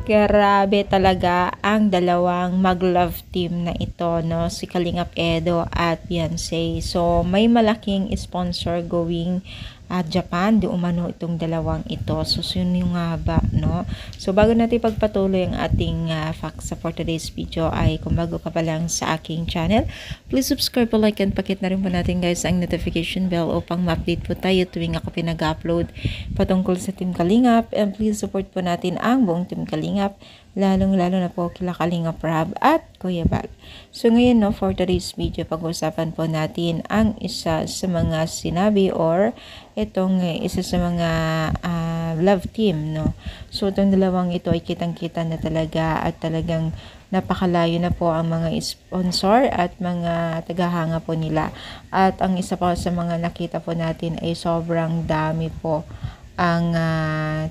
Grabe talaga ang dalawang mag-love team na ito, no? Si Kalingap Edo at Beyonce. So, may malaking sponsor going Japan, di umano itong dalawang ito. So, yun yung ba, no? So, bago natin pagpatuloy ang ating facts for today's video ay kung bago ka pa lang sa aking channel, please subscribe po, like, and pakit na rin po natin guys ang notification bell upang ma-update po tayo tuwing ako pinag-upload patungkol sa Team Kalingap. And please support po natin ang buong Team Kalingap, lalong-lalo na po kila Kalingap Rab at Kuya Bag. So ngayon, no, for today's video, pag-usapan po natin ang isa sa mga sinabi or itong isa sa mga love team, no. So itong dalawang ito ay kitang-kita na talaga at talagang napakalayo na po ang mga sponsor at mga tagahanga po nila. At ang isa pa sa mga nakita po natin ay sobrang dami po ang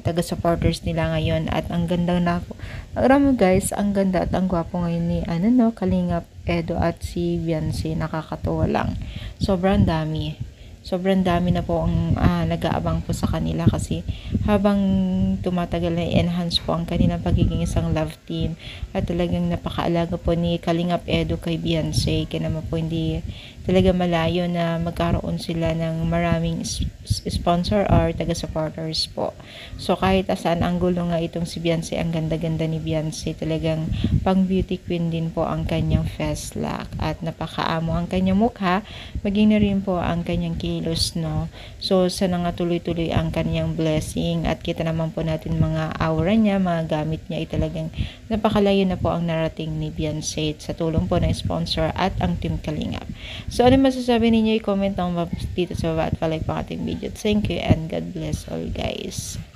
taga-supporters nila ngayon at ang ganda na po. Alam mo guys, ang ganda at ang gwapo ngayon ni Kalingap Edo at si Beyonce, nakakatuwa lang. Sobrang dami na po ang nag-aabang po sa kanila kasi habang tumatagal na enhance po ang kanilang pagiging isang love team at talagang napakaalaga po ni Kalingap Edo kay Beyonce, kaya naman po hindi talaga malayo na magkaroon sila ng maraming sponsor or taga-supporters po. So kahit saan ang gulo nga itong si Beyonce, ang ganda-ganda ni Beyonce, talagang pang beauty queen din po ang kanyang face look at napakaamo ang kanyang mukha, maging na rin po ang kanyang kilos, no. So sana nga tuloy-tuloy ang kanyang blessing at kita naman po natin mga aura niya, mga gamit niya ay talagang napakalayo na po ang narating ni Beyonce sa tulong po ng sponsor at ang Team Kalingap. So ano masasabi ninyo, i-comment lang dito sa baba at palike po ating video. Thank you and God bless all guys.